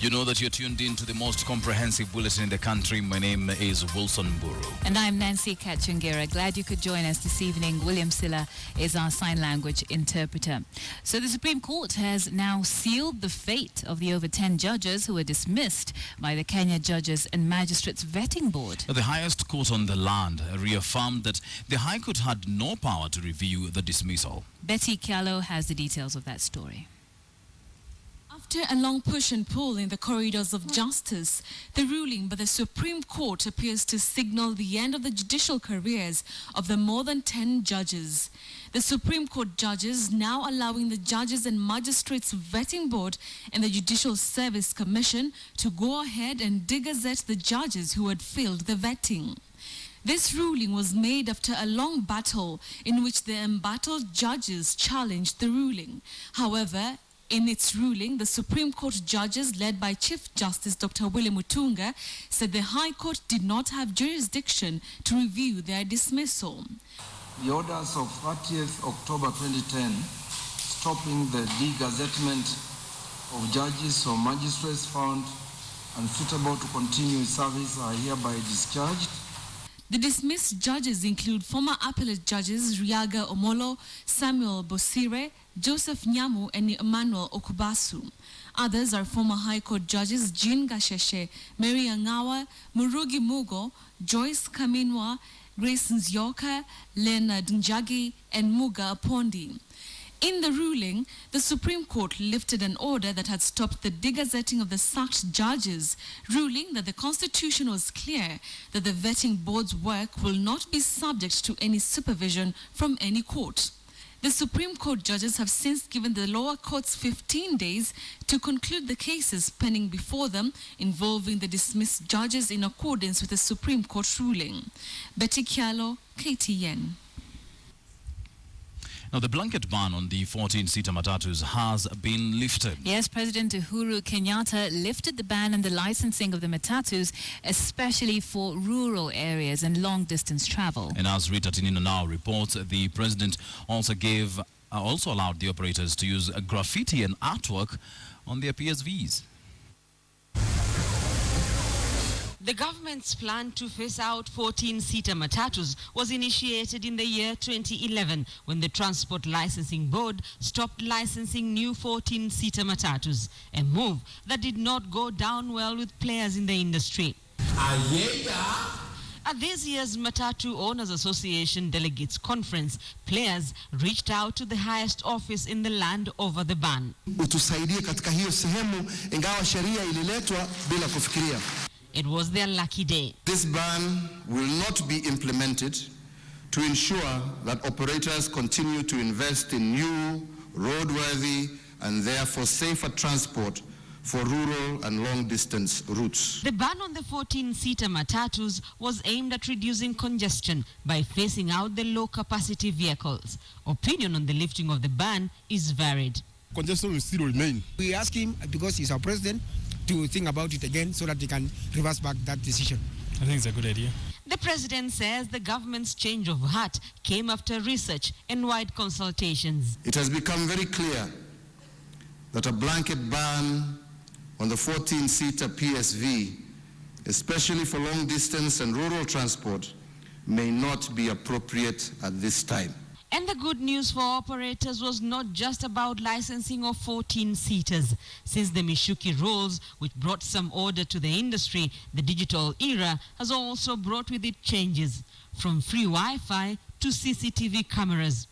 You know that you're tuned in to the most comprehensive bulletin in the country. My name is Wilson Uhuru. And I'm Nancy Kachungera. Glad you could join us this evening. William Silla is our sign language interpreter. So the Supreme Court has now sealed the fate of the over 10 judges who were dismissed by the Kenya Judges and Magistrates Vetting Board. The highest court on the land reaffirmed that the High Court had no power to review the dismissal. Betty Kyalo has the details of that story. After a long push and pull in the corridors of justice, the ruling by the Supreme Court appears to signal the end of the judicial careers of the more than 10 judges. The Supreme Court judges now allowing the Judges and Magistrates Vetting Board and the Judicial Service Commission to go ahead and de-gazette the judges who had failed the vetting. This ruling was made after a long battle in which the embattled judges challenged the ruling. However, in its ruling, the Supreme Court judges, led by Chief Justice Dr. William Mutunga, said the High Court did not have jurisdiction to review their dismissal. The orders of 30th October 2010 stopping the de-gazettement of judges or magistrates found unsuitable to continue service are hereby discharged. The dismissed judges include former appellate judges Riaga Omolo, Samuel Bosire, Joseph Nyamu, and Emmanuel Okubasu. Others are former High Court judges Jean Gasheshe, Mary Angawa, Murugi Mugo, Joyce Kaminwa, Grace Nzioka, Leonard Njagi, and Muga Apondi. In the ruling, the Supreme Court lifted an order that had stopped the de-gazetting of the sacked judges, ruling that the Constitution was clear that the vetting board's work will not be subject to any supervision from any court. The Supreme Court judges have since given the lower courts 15 days to conclude the cases pending before them involving the dismissed judges in accordance with the Supreme Court ruling. Betty Kyalo, KTN. Now, the blanket ban on the 14-seater matatus has been lifted. Yes, President Uhuru Kenyatta lifted the ban on the licensing of the matatus, especially for rural areas and long-distance travel. And as Rita Tinino now reports, the president also allowed the operators to use graffiti and artwork on their PSVs. The government's plan to phase out 14-seater matatus was initiated in the year 2011 when the Transport Licensing Board stopped licensing new 14-seater matatus, a move that did not go down well with players in the industry. At this year's Matatu Owners Association Delegates Conference, players reached out to the highest office in the land over the ban. Utusaidie katika hiyo sehemu ingawa sheria ililetwa bila kufikiria. It was their lucky day. This ban will not be implemented to ensure that operators continue to invest in new, roadworthy, and therefore safer transport for rural and long-distance routes. The ban on the 14-seater matatus was aimed at reducing congestion by phasing out the low-capacity vehicles. Opinion on the lifting of the ban is varied. Congestion will still remain. We ask him, because he's our president, to think about it again so that they can reverse back that decision. I think it's a good idea. The president says the government's change of heart came after research and wide consultations. It has become very clear that a blanket ban on the 14-seater PSV, especially for long distance and rural transport, may not be appropriate at this time. And the good news for operators was not just about licensing of 14-seaters. Since the Mishuki rules, which brought some order to the industry, the digital era has also brought with it changes, from free Wi-Fi to CCTV cameras.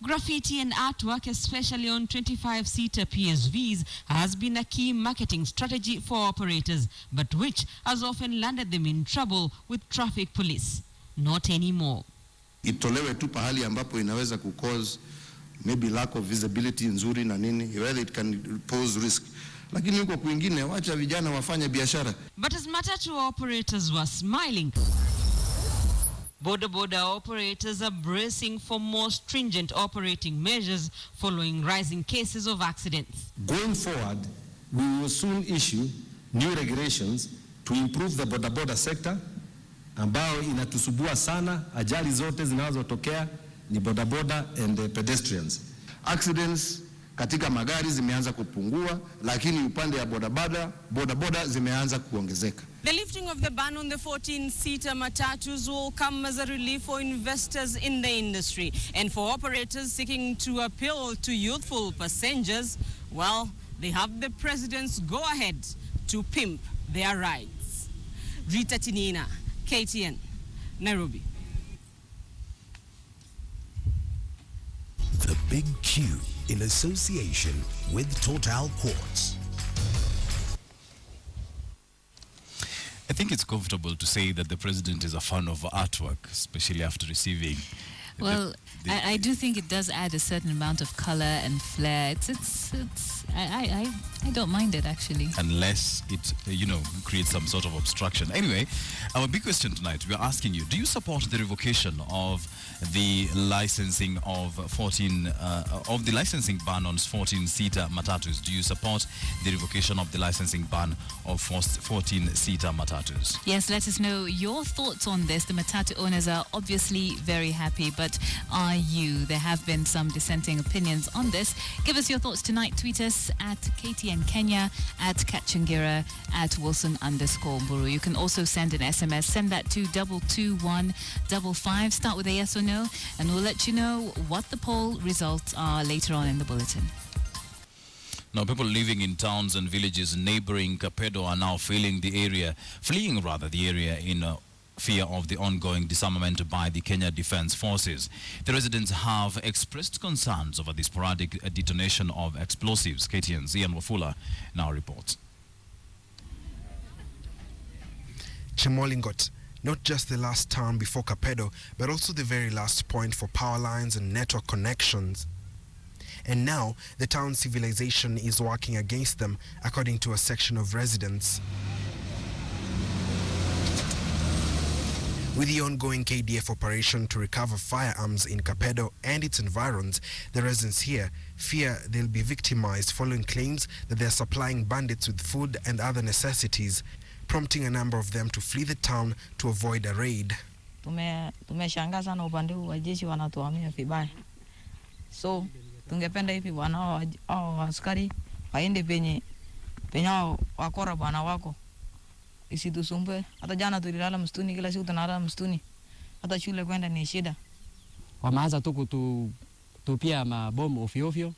Graffiti and artwork, especially on 25-seater PSVs, has been a key marketing strategy for operators, but which has often landed them in trouble with traffic police. Not anymore. Itolewe tu pahali ambapo inaweza cause maybe lack of visibility nzuri na nini, whether it can pose risk. Lakini huko kwingine wacha vijana wafanye biashara. But as matatu operators were smiling, border operators are bracing for more stringent operating measures following rising cases of accidents. Going forward, we will soon issue new regulations to improve the border sector, ambao inatusubua sana. Ajali zote zinazotokea ni bodaboda and the pedestrians. Accidents katika magari zimeanza kupungua, lakini upande ya bodaboda zimeanza kuongezeka. The lifting of the ban on the 14-seater matatus will come as a relief for investors in the industry and for operators seeking to appeal to youthful passengers. Well, they have the president's go-ahead to pimp their rides. Rita Tinina, KTN, Nairobi. The Big Q in association with Total Quartz. I think it's comfortable to say that the president is a fan of artwork, especially after receiving. Well, I do think it does add a certain amount of color and flair. I don't mind it, actually. Unless it, creates some sort of obstruction. Anyway, our big question tonight, we are asking you, do you support the revocation of the licensing of the licensing ban on 14-seater matatus? Do you support the revocation of the licensing ban of 14-seater matatus? Yes, let us know your thoughts on this. The matatu owners are obviously very happy, but are you? There have been some dissenting opinions on this. Give us your thoughts tonight. Tweet us at KTN Kenya, at Kachingira, at Wilson_Uhuru. You can also send an SMS. Send that to 22155. Start with a yes or no, and we'll let you know what the poll results are later on in the bulletin. Now, people living in towns and villages neighboring Kapedo are now fleeing the area in fear of the ongoing disarmament by the Kenya Defence Forces. The residents have expressed concerns over the sporadic detonation of explosives. KTN's Ian Wafula now reports. Chemolingot, not just the last town before Kapedo, but also the very last point for power lines and network connections. And now, the town's civilization is working against them, according to a section of residents. With the ongoing KDF operation to recover firearms in Kapedo and its environs, the residents here fear they'll be victimized following claims that they're supplying bandits with food and other necessities, prompting a number of them to flee the town to avoid a raid. Tumeshangaa sana upande huu wa jeshi wanatuhamia vibaya. So, tungependa hivi bwana hao askari waende penye wakora bwana wako. Isitusumbue. Hata jana tulilala msituni, kila siku tunalala msituni. Hata shule kwenda ni shida. Wameanza tu kutupia mabomu ovyo.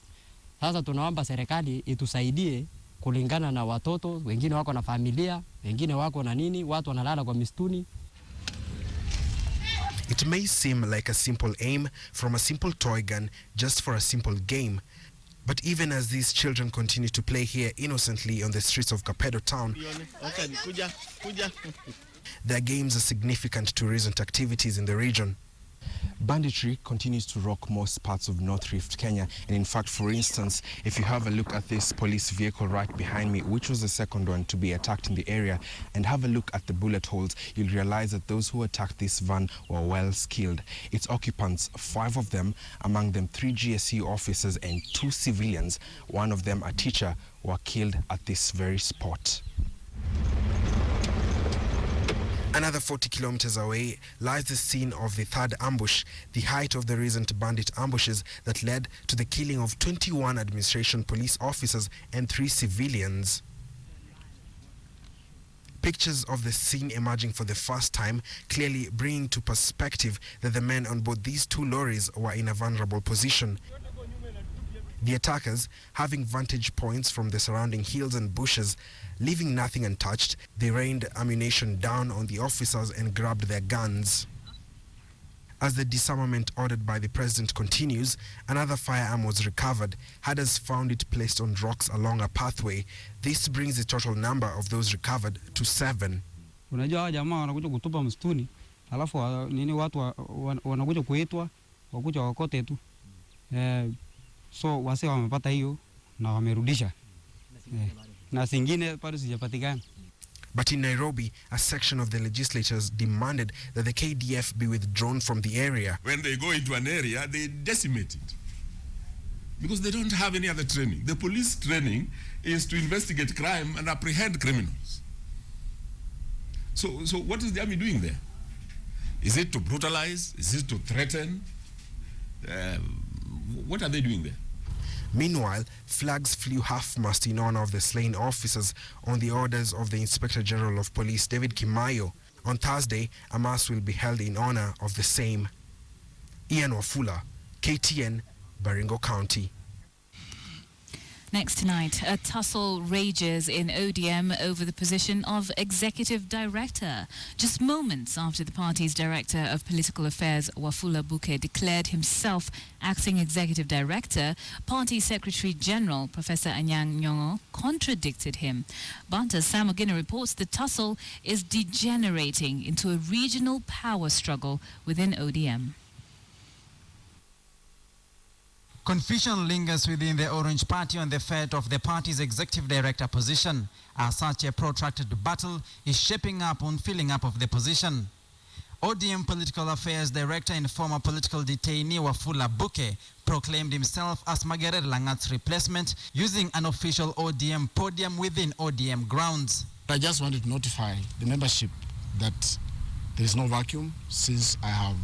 Sasa tunaomba serikali itusaidie kulingana na watoto, wengine wako na familia, wengine wako na nini, watu wanalala kwa msituni. It may seem like a simple aim from a simple toy gun just for a simple game. But even as these children continue to play here innocently on the streets of Kapedo town, their games are significant to recent activities in the region. Banditry continues to rock most parts of North Rift, Kenya. And in fact, for instance, if you have a look at this police vehicle right behind me, which was the second one to be attacked in the area, and have a look at the bullet holes, you'll realize that those who attacked this van were well skilled. Its occupants, 5 of them, among them 3 GSU officers and 2 civilians, one of them a teacher, were killed at this very spot. Another 40 kilometers away lies the scene of the third ambush, the height of the recent bandit ambushes that led to the killing of 21 administration police officers and 3 civilians. Pictures of the scene emerging for the first time, clearly bringing to perspective that the men on board these 2 lorries were in a vulnerable position. The attackers, having vantage points from the surrounding hills and bushes, leaving nothing untouched, they rained ammunition down on the officers and grabbed their guns. As the disarmament ordered by the president continues, another firearm was recovered. Herders found it placed on rocks along a pathway. This brings the total number of those recovered to 7. Unajua hawa jamaa wanakuja kutupa msituni, alafu watu wanakuja kuitwa, wakuja wakote tu. So wase wamepata hiyo na wamerudisha. Na zingine bado sijapatikana. But in Nairobi, a section of the legislators demanded that the KDF be withdrawn from the area. When they go into an area, they decimate it. Because they don't have any other training. The police training is to investigate crime and apprehend criminals. So what is the army doing there? Is it to brutalize? Is it to threaten? What are they doing there? Meanwhile, flags flew half-mast in honor of the slain officers on the orders of the Inspector General of Police, David Kimayo. On Thursday, a mass will be held in honor of the same. Ian Wafula, KTN, Baringo County. Next tonight, a tussle rages in ODM over the position of Executive Director. Just moments after the party's Director of Political Affairs, Wafula Buke, declared himself acting Executive Director, Party Secretary General, Professor Anyang Nyong'o, contradicted him. But as Sam Ogina reports, the tussle is degenerating into a regional power struggle within ODM. Confusion lingers within the Orange Party on the fate of the party's executive director position, as such a protracted battle is shaping up on filling up of the position. ODM Political Affairs Director and former political detainee Wafula Buke proclaimed himself as Margaret Langat's replacement using an official ODM podium within ODM grounds. I just wanted to notify the membership that there is no vacuum, since I have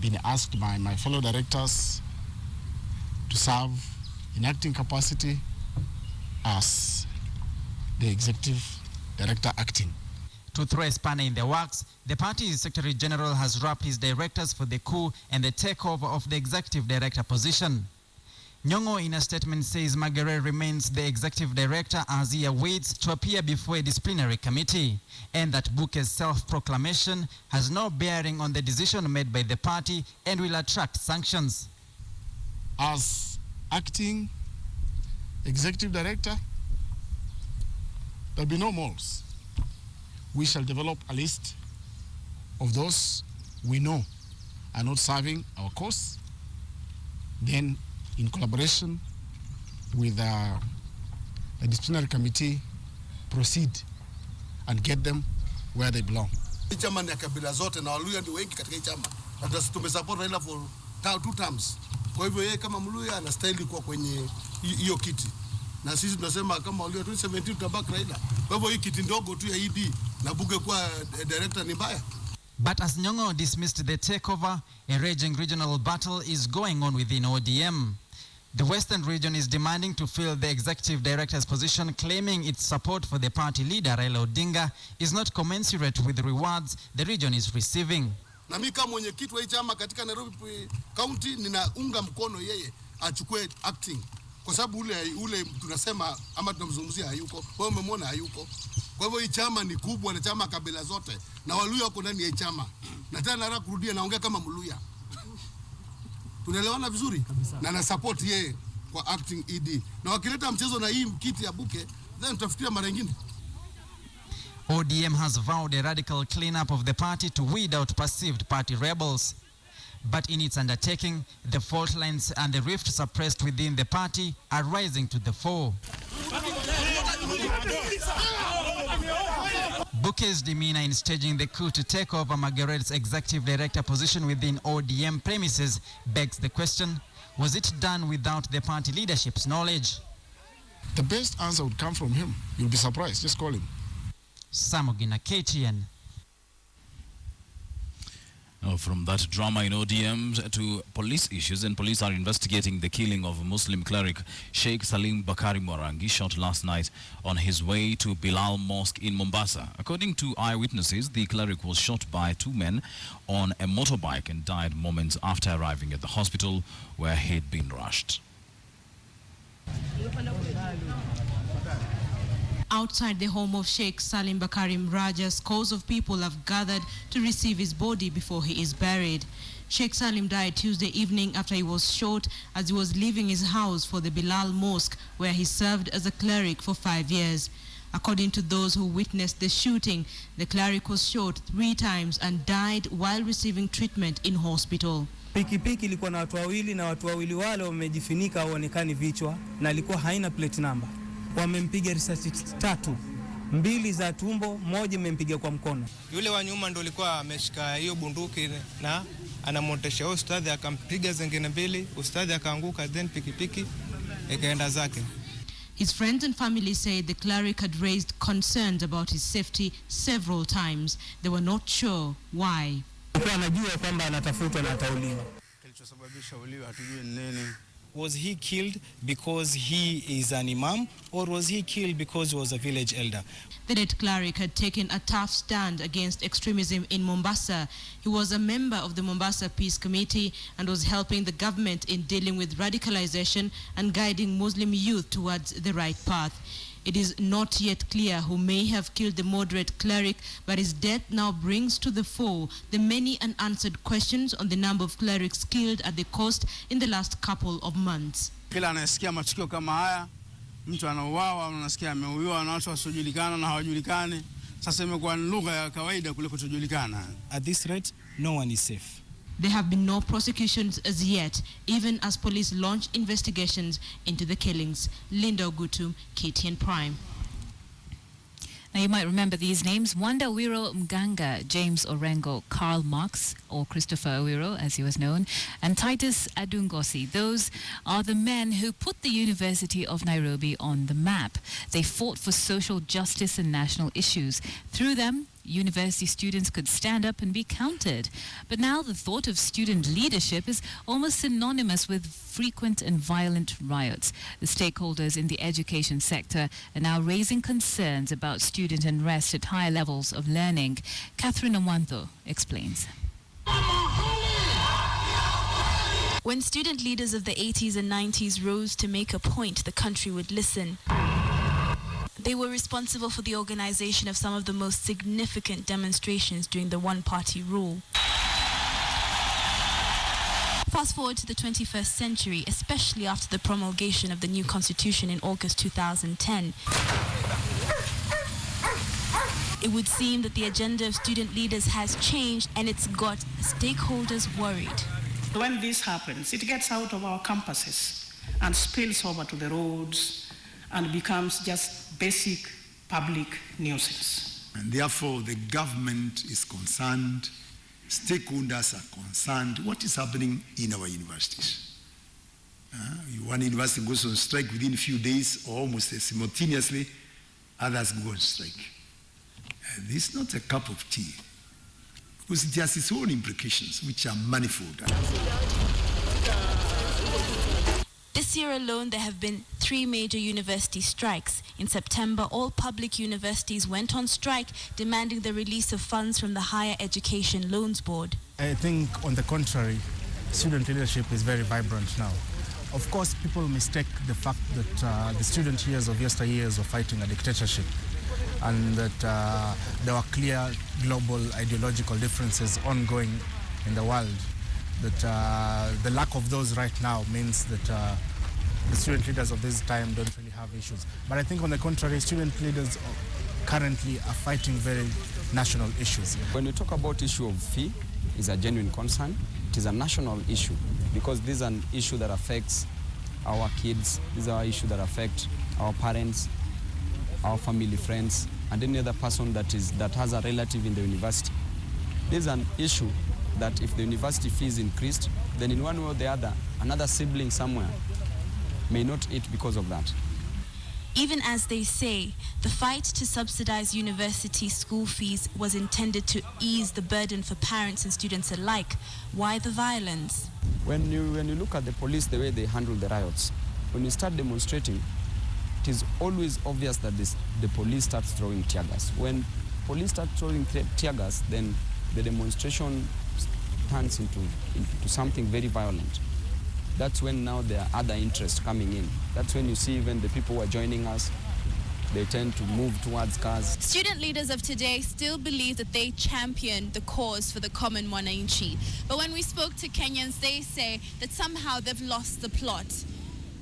been asked by my fellow directors to serve in acting capacity as the executive director acting. To throw a spanner in the works, the party's Secretary General has wrapped his directors for the coup and the takeover of the executive director position. Nyong'o in a statement says Margaret remains the executive director as he awaits to appear before a disciplinary committee, and that Buke's self-proclamation has no bearing on the decision made by the party and will attract sanctions. As acting executive director, there'll be no moles. We shall develop a list of those we know are not serving our cause. Then, in collaboration with the disciplinary committee, proceed and get them where they belong. Chama ni kabila zote na Waluya ndio wengi katika chama. Na tumesupport Raila for 2 terms. Kwa hivyo yeye kama Mluya anastahili kuwa kwenye hiyo kiti. Na sisi tunasema kama Waluya 2017 tutabaki Raila. Kwa hivyo hii kiti ndogo tu ya ED na Buke kuwa director ni mbaya. But as Nyong'o dismissed the takeover, a raging regional battle is going on within ODM. The Western region is demanding to fill the executive director's position, claiming its support for the party leader Raila Odinga is not commensurate with the rewards the region is receiving. Na mimi kama mwenyekiti wa chama katika Nairobi County ninaunga mkono yeye achukue acting, kwa sababu ule tunasema ama tunamzungumzia hayuko. Wewe umemwona hayuko. Kwa hivyo hii chama ni kubwa na chama kabila zote na Waluya wako ndani ya chama. Na tena nataka kurudia naongea kama Mluya. Tunaelewana vizuri? Na na support yeye kwa acting ED. Na wakileta mchezo na hii kiti ya Buke, then tutafikiria mara nyingine. ODM has vowed a radical cleanup of the party to weed out perceived party rebels. But in its undertaking, the fault lines and the rift suppressed within the party are rising to the fore. Buke's demeanor in staging the coup to take over Margaret's executive director position within ODM premises begs the question, was it done without the party leadership's knowledge? The best answer would come from him. You'll be surprised. Just call him. Sam Ogina, KTN. From that drama in ODM to police issues, and police are investigating the killing of Muslim cleric Sheikh Salim Bakari Mwarangi, shot last night on his way to Bilal Mosque in Mombasa. According to eyewitnesses, the cleric was shot by 2 men on a motorbike and died moments after arriving at the hospital where he'd been rushed. Outside the home of Sheikh Salim Bakari Mraja, scores of people have gathered to receive his body before he is buried. Sheikh Salim died Tuesday evening after he was shot as he was leaving his house for the Bilal Mosque, where he served as a cleric for 5 years. According to those who witnessed the shooting, the cleric was shot 3 times and died while receiving treatment in hospital. Pikipiki ilikuwa na watu wawili na watu wawili wale wamejifunika hawaonekani vichwa na ilikuwa haina plate number. Wamempiga risasi 3, 2 za tumbo, 1 imempiga kwa mkono. Yule wa nyuma ndo alikuwa ameshika hiyo bunduki na anamotesha ustadhi, akampiga zingine 2, ustadhi akaanguka, then pikipiki ikaenda zake. His friends and family said the cleric had raised concerns about his safety several times. They were not sure why. Anajua kwamba anatafutwa na atauliwa. Kilichosababisha uliwe hatujui nini. Was he killed because he is an imam, or was he killed because he was a village elder? The dead cleric had taken a tough stand against extremism in Mombasa. He was a member of the Mombasa Peace Committee and was helping the government in dealing with radicalization and guiding Muslim youth towards the right path. It is not yet clear who may have killed the moderate cleric, but his death now brings to the fore the many unanswered questions on the number of clerics killed at the coast in the last couple of months. Kila anasikia matukio kama haya, mtu anauawa, unasikia ameuawa na watu wasiojulikana na hawajulikani. Sasa imekuwa lugha ya kawaida kule kutojulikana. At this rate, no one is safe. There have been no prosecutions as yet, even as police launch investigations into the killings. Linda Ogutu, KTN Prime. Now you might remember these names: Wanda Wiro Mganga, James Orengo, Karl Marx, or Christopher Owiro as he was known, and Titus Adungosi. Those are the men who put the University of Nairobi on the map. They fought for social justice and national issues. Through them, university students could stand up and be counted. But now the thought of student leadership is almost synonymous with frequent and violent riots. The stakeholders in the education sector are now raising concerns about student unrest at higher levels of learning. Catherine Amanto explains. When student leaders of the 80s and 90s rose to make a point, the country would listen. They were responsible for the organization of some of the most significant demonstrations during the one-party rule. Fast forward to the 21st century, especially after the promulgation of the new constitution in August 2010. It would seem that the agenda of student leaders has changed, and it's got stakeholders worried. When this happens, it gets out of our campuses and spills over to the roads and becomes just basic public nuisance. And therefore, the government is concerned, stakeholders are concerned. What is happening in our universities? One university goes on strike within a few days or almost simultaneously, others go on strike. This is not a cup of tea, because it has its own implications, which are manifold. This year alone, there have been 3 major university strikes. In September, all public universities went on strike, demanding the release of funds from the Higher Education Loans Board. I think, on the contrary, student leadership is very vibrant now. Of course, people mistake the fact that the student years of yesteryears were fighting a dictatorship, and that there were clear global ideological differences ongoing in the world. That the lack of those right now means that the student leaders of this time don't really have issues. But I think, on the contrary, student leaders currently are fighting very national issues. When we talk about issue of fee, it's a genuine concern. It is a national issue, because this is an issue that affects our kids. This is an issue that affects our parents, our family, friends, and any other person that has a relative in the university. This is an issue that if the university fee is increased, then in one way or the other, another sibling somewhere may not eat because of that. Even as they say, the fight to subsidize university school fees was intended to ease the burden for parents and students alike. Why the violence? When you look at the police, the way they handle the riots, when you start demonstrating, it is always obvious that the police starts throwing tear gas. When police start throwing tear gas, then the demonstration turns into something very violent. That's when now there are other interests coming in. That's when you see even the people who are joining us, they tend to move towards cars. Student leaders of today still believe that they champion the cause for the common mwananchi. But when we spoke to Kenyans, they say that somehow they've lost the plot.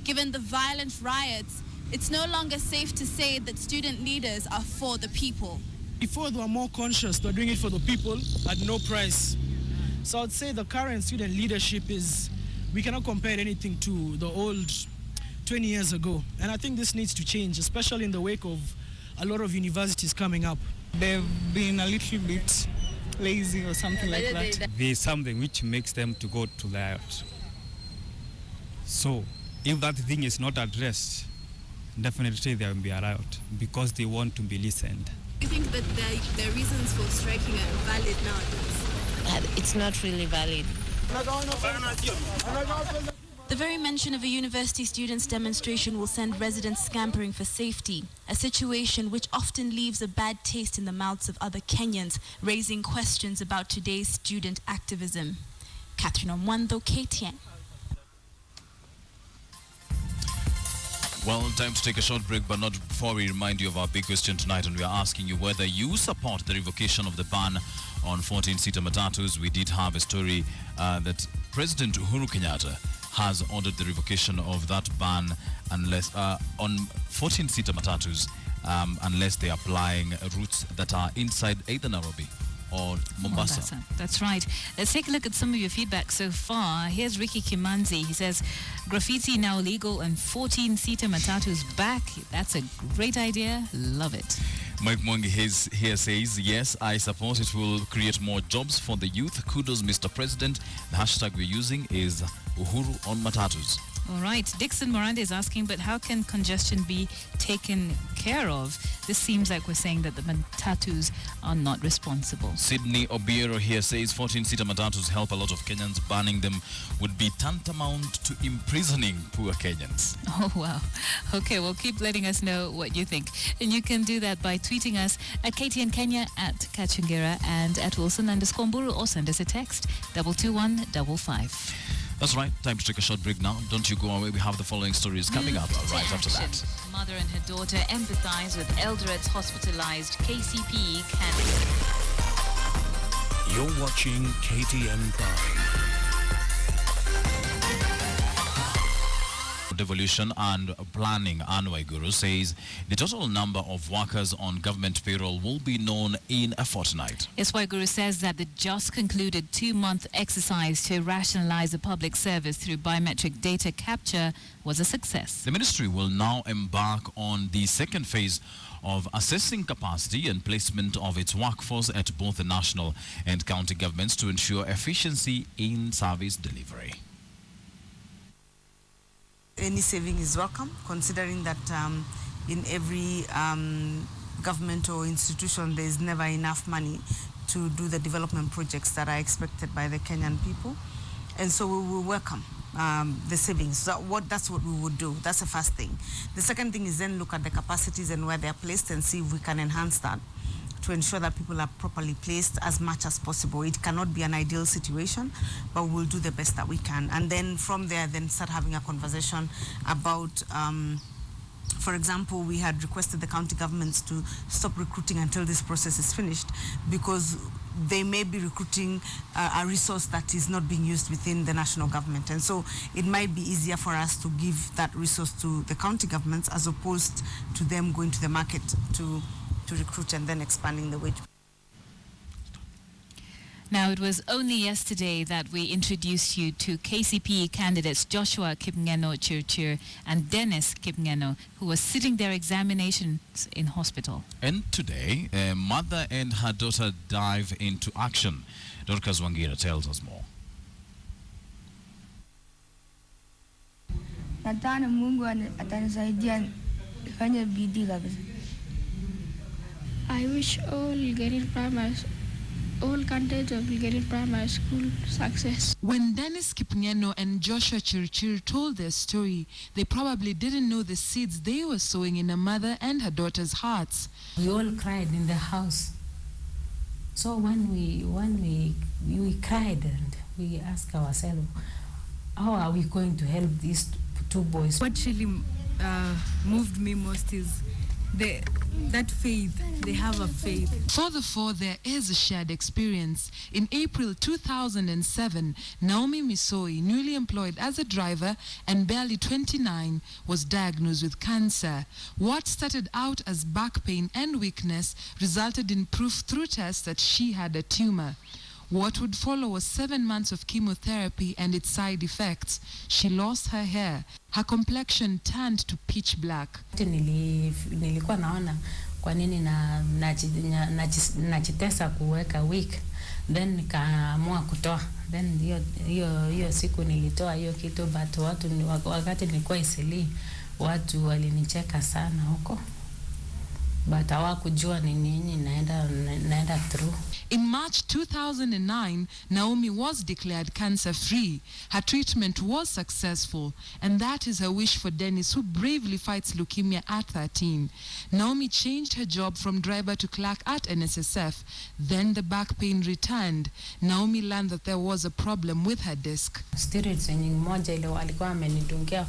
Given the violent riots, it's no longer safe to say that student leaders are for the people. Before, they were more conscious, they were doing it for the people at no price. So I'd say the current student leadership is, we cannot compare anything to the old 20 years ago. And I think this needs to change, especially in the wake of a lot of universities coming up. They've been a little bit lazy or something like that. There's something which makes them to go to the riot. So if that thing is not addressed, definitely there will be a riot, because they want to be listened. Do you think that the reasons for striking are valid nowadays? It's not really valid. The very mention of a university students' demonstration will send residents scampering for safety, a situation which often leaves a bad taste in the mouths of other Kenyans, raising questions about today's student activism. Catherine Omwando, KTN. Well, time to take a short break, but not before we remind you of our big question tonight, and we are asking you whether you support the revocation of the ban on 14-seater matatus. We did have a story that President Uhuru Kenyatta has ordered the revocation of that ban unless on 14-seater matatus unless they are applying routes that are inside either Nairobi or Mombasa. That's right. Let's take a look at some of your feedback so far. Here's Ricky Kimanzi. He says, graffiti now legal and 14-seater matatus back. That's a great idea. Love it. Mike Mwangi here says, yes, I suppose it will create more jobs for the youth. Kudos, Mr. President. The hashtag we're using is Uhuru on matatus. All right. Dixon Miranda is asking, but how can congestion be taken care of? This seems like we're saying that the matatus are not responsible. Sydney Obiero here says 14-seater matatus help a lot of Kenyans. Banning them would be tantamount to imprisoning poor Kenyans. Oh, wow. Okay, well, keep letting us know what you think. And you can do that by tweeting us at KTN Kenya, at Kachungera, and at Wilson_Mburu, or send us a text, 22155. That's right. Time to take a short break now. Don't you go away. We have the following stories coming up right after that. Mother and her daughter empathize with Eldoret's hospitalized KCPE candidate. You're watching KTN Prime. Devolution and Planning, Anway Guru says the total number of workers on government payroll will be known in a fortnight. Yes, Guru says that the just concluded 2-month exercise to rationalize the public service through biometric data capture was a success. The ministry will now embark on the second phase of assessing capacity and placement of its workforce at both the national and county governments to ensure efficiency in service delivery. Any saving is welcome, considering that in every government or institution there is never enough money to do the development projects that are expected by the Kenyan people. And so we will welcome the savings. So that's what we would do. That's the first thing. The second thing is then look at the capacities and where they are placed and see if we can enhance that to ensure that people are properly placed as much as possible. It cannot be an ideal situation, but we'll do the best that we can. And then from there, then start having a conversation about, for example, we had requested the county governments to stop recruiting until this process is finished, because they may be recruiting a resource that is not being used within the national government. And so it might be easier for us to give that resource to the county governments as opposed to them going to the market to recruit and then expanding the wage. Now, it was only yesterday that we introduced you to KCPE candidates Joshua Kipngeno Chirchir and Dennis Kipngeno, who were sitting their examinations in hospital. And today, a mother and her daughter dive into action. Dorcas Wangira tells us more. Nataka Mungu atanisaidia nifanye bidii kabisa. I wish all candidates of Bulletin primary school success. When Dennis Kipngeno and Joshua Chirchir told their story, they probably didn't know the seeds they were sowing in a mother and her daughter's hearts. We all cried in the house. So when we cried and we asked ourselves, how are we going to help these two boys? What really moved me most is that faith. They have a faith. For the four, there is a shared experience. In April 2007, Naomi Misoi, newly employed as a driver and barely 29, was diagnosed with cancer. What started out as back pain and weakness resulted in proof through tests that she had a tumor. What would follow was 7 months of chemotherapy and its side effects. She lost her hair. Her complexion turned to pitch black. Nilikuwa naona kwa nini najitesa kuweka wig. Then nikaamua kutoa. Then hiyo siku nilitoa hiyo kitu, but wakati nilikuwa Isili, watu walinicheka sana huko. but hawakujua ni nini naenda through. In March 2009, Naomi was declared cancer-free. Her treatment was successful, and that is her wish for Dennis, who bravely fights leukemia at 13. Naomi changed her job from driver to clerk at NSSF. Then the back pain returned. Naomi learned that there was a problem with her disc. Steroids yenye moja ile walikuwa amenidungia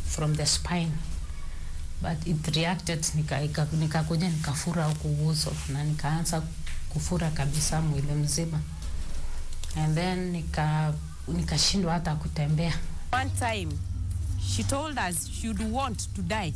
from the spine. But it reacted, nikakuja nikafura huku uso na nikaanza kufura kabisa mwili mzima. And then nikashindwa hata kutembea. One time she told us she would want to die,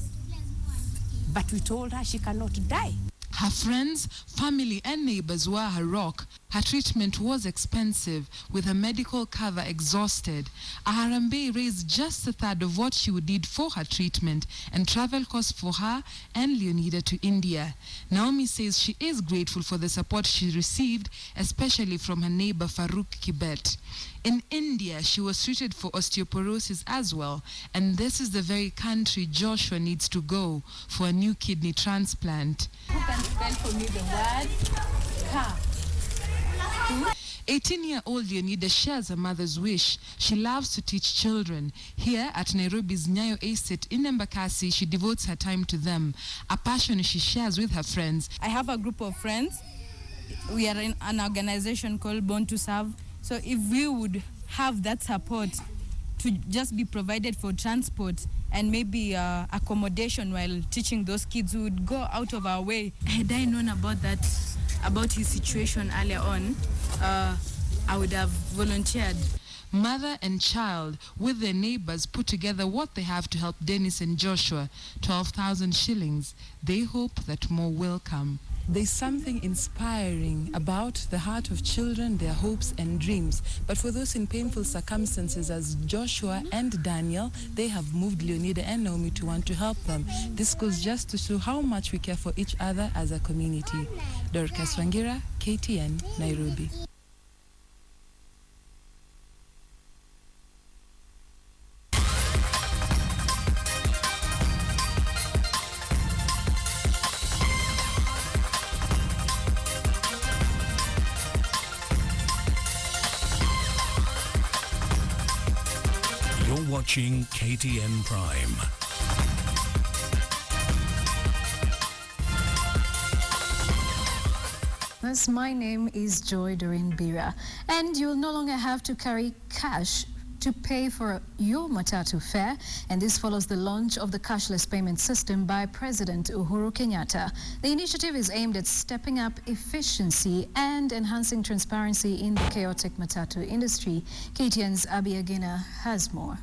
but we told her she cannot die. Her friends, family and neighbors were her rock. Her treatment was expensive, with her medical cover exhausted. Aharambe raised just a third of what she would need for her treatment and travel costs for her and Leonida to India. Naomi says she is grateful for the support she received, especially from her neighbor Farouk Kibet. In India, she was treated for osteoporosis as well, and this is the very country Joshua needs to go for a new kidney transplant. Who can spell for me the word car? 18-year-old Leonida shares her mother's wish. She loves to teach children. Here at Nairobi's Nyayo Estate in Embakasi, she devotes her time to them, a passion she shares with her friends. I have a group of friends. We are in an organization called Born to Serve. So if we would have that support to just be provided for transport and maybe accommodation while teaching those kids, who would go out of our way. Had I known about his situation earlier on, I would have volunteered. Mother and child, with their neighbors, put together what they have to help Dennis and Joshua, 12,000 shillings. They hope that more will come. There's something inspiring about the heart of children, their hopes and dreams. But for those in painful circumstances as Joshua and Daniel, they have moved Leonida and Naomi to want to help them. This goes just to show how much we care for each other as a community. Dorcas Wangira, KTN, Nairobi. You're watching KTN Prime. My name is Joy Doreen Bira, and you'll no longer have to carry cash to pay for your matatu fare, and this follows the launch of the cashless payment system by President Uhuru Kenyatta. The initiative is aimed at stepping up efficiency and enhancing transparency in the chaotic matatu industry. KTN's Abi Agena has more.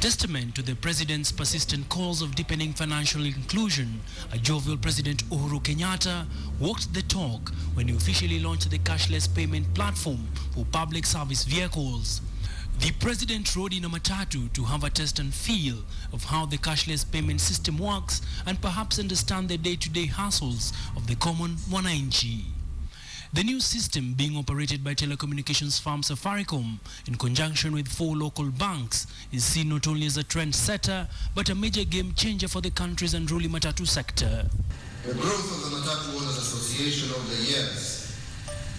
Testament to the president's persistent calls of deepening financial inclusion, a jovial President Uhuru Kenyatta walked the talk when he officially launched the cashless payment platform for public service vehicles. The president rode in a matatu to have a taste and feel of how the cashless payment system works and perhaps understand the day-to-day hassles of the common mwananchi. The new system, being operated by telecommunications firm Safaricom in conjunction with 4 local banks, is seen not only as a trendsetter but a major game changer for the country's unruly matatu sector. The growth of the Matatu Owners Association over the years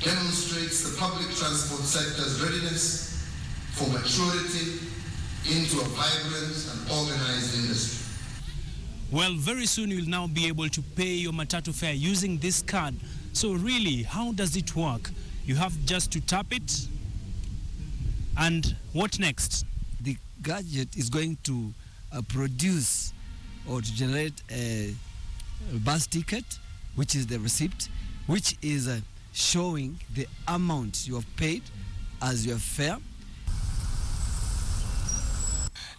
demonstrates the public transport sector's readiness for maturity into a vibrant and organized industry. Well, very soon you'll now be able to pay your matatu fare using this card. So really, how does it work? You have just to tap it, and what next? The gadget is going to produce or to generate a bus ticket, which is the receipt, which is showing the amount you have paid as your fare.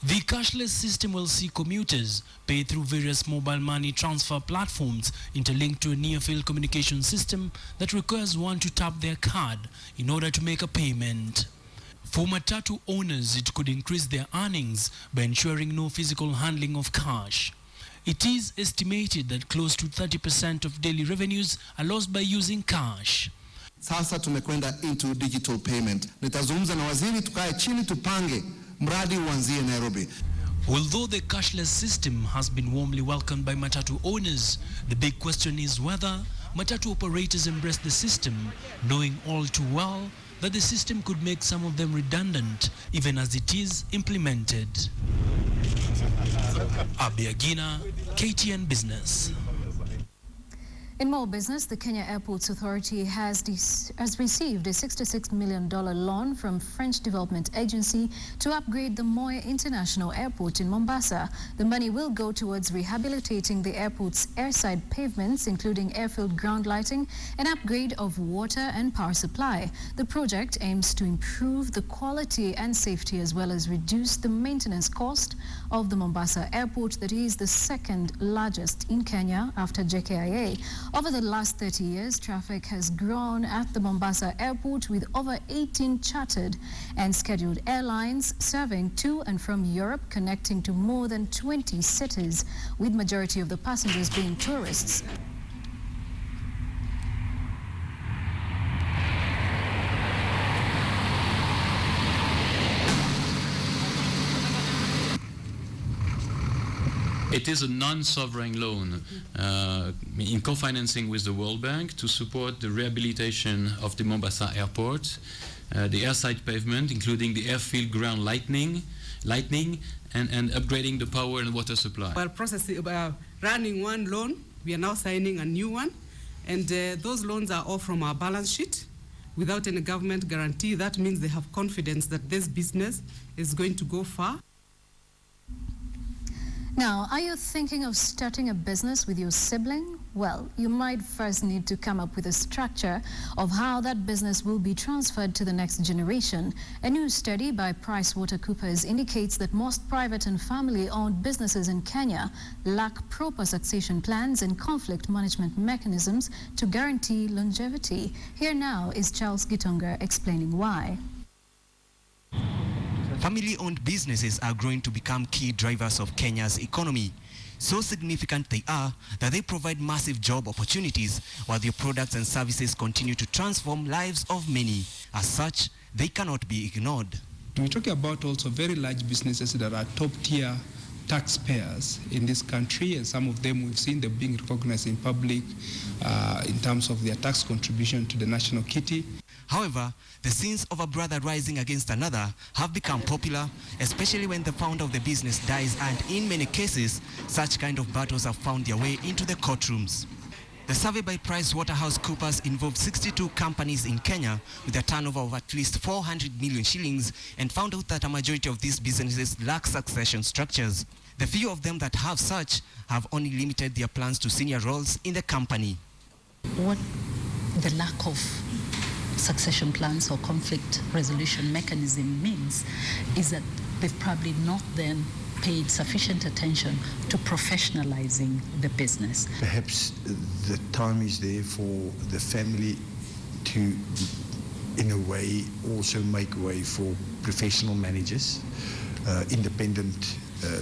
The cashless system will see commuters pay through various mobile money transfer platforms interlinked to a near-field communication system that requires one to tap their card in order to make a payment. For matatu owners, it could increase their earnings by ensuring no physical handling of cash. It is estimated that close to 30% of daily revenues are lost by using cash. Sasa tumekwenda into digital payment. Nitazungumza na waziri tukae chini tupange mradi uanzie Nairobi. Although the cashless system has been warmly welcomed by matatu owners, the big question is whether matatu operators embrace the system, knowing all too well that the system could make some of them redundant even as it is implemented. Abiagina, KTN Business. In more business, the Kenya Airports Authority has received a $66 million loan from French Development Agency to upgrade the Moy International Airport in Mombasa. The money will go towards rehabilitating the airport's airside pavements, including airfield ground lighting, and upgrade of water and power supply. The project aims to improve the quality and safety as well as reduce the maintenance cost of the Mombasa Airport, that is the second largest in Kenya after JKIA. Over the last 30 years, traffic has grown at the Mombasa Airport with over 18 chartered and scheduled airlines serving to and from Europe, connecting to more than 20 cities, with majority of the passengers being tourists. It is a non-sovereign loan in co-financing with the World Bank to support the rehabilitation of the Mombasa Airport, the airside pavement, including the airfield ground lightning, and upgrading the power and water supply. While running one loan, we are now signing a new one, and those loans are all from our balance sheet without any government guarantee. That means they have confidence that this business is going to go far. Now, are you thinking of starting a business with your sibling? Well, you might first need to come up with a structure of how that business will be transferred to the next generation. A new study by PricewaterhouseCoopers indicates that most private and family-owned businesses in Kenya lack proper succession plans and conflict management mechanisms to guarantee longevity. Here now is Charles Gitonga explaining why. Family-owned businesses are growing to become key drivers of Kenya's economy. So significant they are that they provide massive job opportunities while their products and services continue to transform lives of many. As such, they cannot be ignored. We're talking about also very large businesses that are top-tier taxpayers in this country, and some of them we've seen them being recognized in public in terms of their tax contribution to the national kitty. However, the scenes of a brother rising against another have become popular, especially when the founder of the business dies, and in many cases, such kind of battles have found their way into the courtrooms. The survey by PricewaterhouseCoopers involved 62 companies in Kenya with a turnover of at least 400 million shillings and found out that a majority of these businesses lack succession structures. The few of them that have such have only limited their plans to senior roles in the company. What the lack of succession plans or conflict resolution mechanism means is that they've probably not then paid sufficient attention to professionalizing the business. Perhaps the time is there for the family to, in a way, also make way for professional managers, independent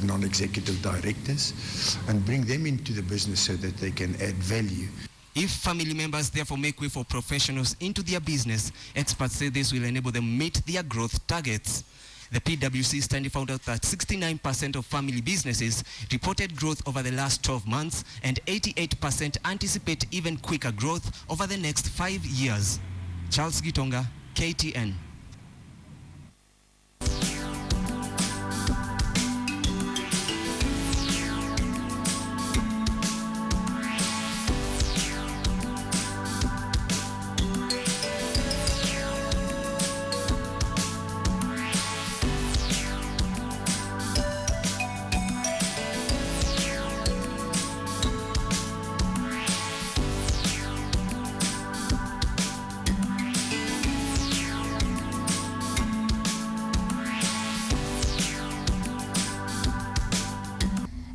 non-executive directors, and bring them into the business so that they can add value. If family members therefore make way for professionals into their business, experts say this will enable them meet their growth targets. The PwC study found out that 69% of family businesses reported growth over the last 12 months, and 88% anticipate even quicker growth over the next 5 years. Charles Gitonga, KTN.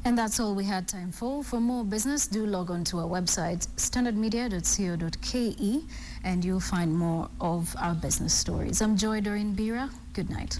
And that's all we had time for. For more business, do log on to our website, standardmedia.co.ke, and you'll find more of our business stories. I'm Joy Doreen Bira. Good night.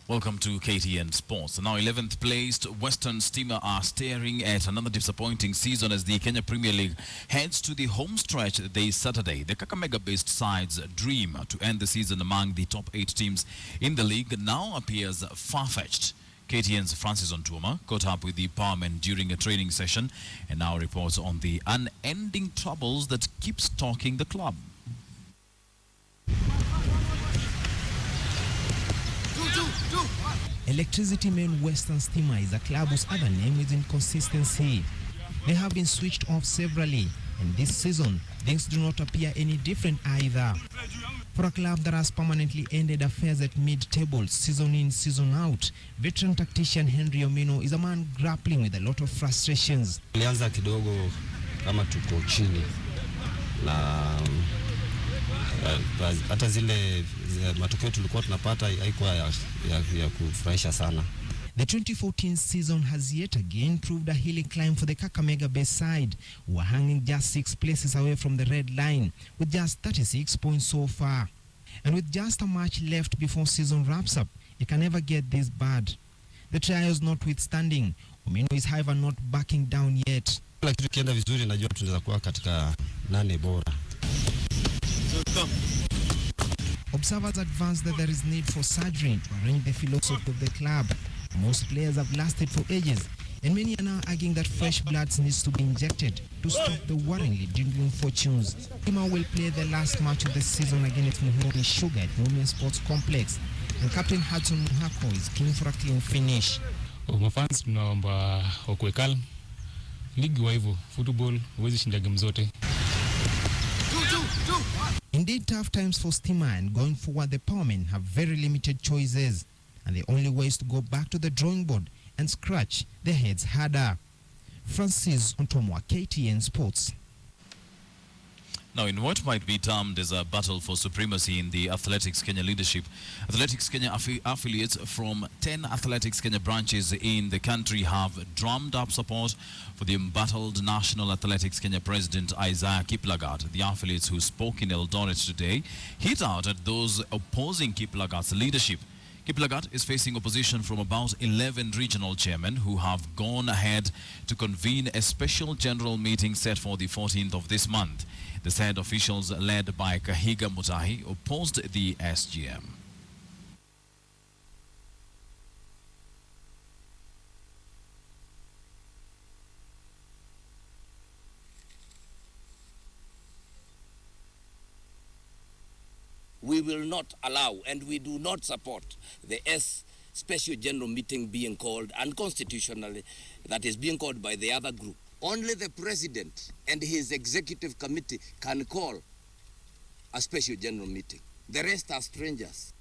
Welcome to KTN Sports. Now 11th placed Western Stima are staring at another disappointing season as the Kenya Premier League heads to the home stretch this Saturday. The Kakamega-based side's dream to end the season among the top 8 teams in the league now appears far-fetched. KTN's Francis Ontuoma caught up with the powermen during a training session and now reports on the unending troubles that keep stalking the club. Electricity Man Western Stima is a club whose other name is inconsistency. They have been switched off severally, and this season, things do not appear any different either. For a club that has permanently ended affairs at mid-table, season in, season out, veteran tactician Henry Omino is a man grappling with a lot of frustrations. Tulianza kidogo kama tuko chini na hata zile matokeo tulikuwa tunapata haikuwa ya kufurahisha sana. The 2014 season has yet again proved a hilly climb for the Kakamega-based side, who are hanging just 6 places away from the red line, with just 36 points so far. And with just a match left before season wraps up, it can never get this bad. The trials notwithstanding, Omino is however not backing down yet. Kila kitu kienda vizuri, najua tunaweza kuwa katika 8 bora. Observers advance that there is need for surgery to arrange the philosophy of the club. Most players have lasted for ages, and many are now arguing that fresh blood needs to be injected to stop the worryingly dwindling fortunes. Stima will play the last match of the season against Uhuru Sugar at Women's Sports Complex, and Captain Hudson Muhako is keen for a clean finish. Mafans tunaomba wakue calm. Ligi wa hivyo, football huwezi shinda game zote. Indeed, tough times for Stima, and going forward the powermen have very limited choices, and the only way is to go back to the drawing board and scratch their heads harder. Francis Ontomwa, KTN Sports. Now, in what might be termed as a battle for supremacy in the Athletics Kenya leadership, Athletics Kenya affiliates from 10 Athletics Kenya branches in the country have drummed up support for the embattled National Athletics Kenya President Isaiah Kiplagat. The affiliates who spoke in Eldoret today hit out at those opposing Kiplagat's leadership. Kiplagat is facing opposition from about 11 regional chairmen who have gone ahead to convene a special general meeting set for the 14th of this month. The said officials, led by Kahiga Mutahi, opposed the SGM. We will not allow, and we do not support the special general meeting being called unconstitutionally, that is being called by the other group. Only the president and his executive committee can call a special general meeting. The rest are strangers.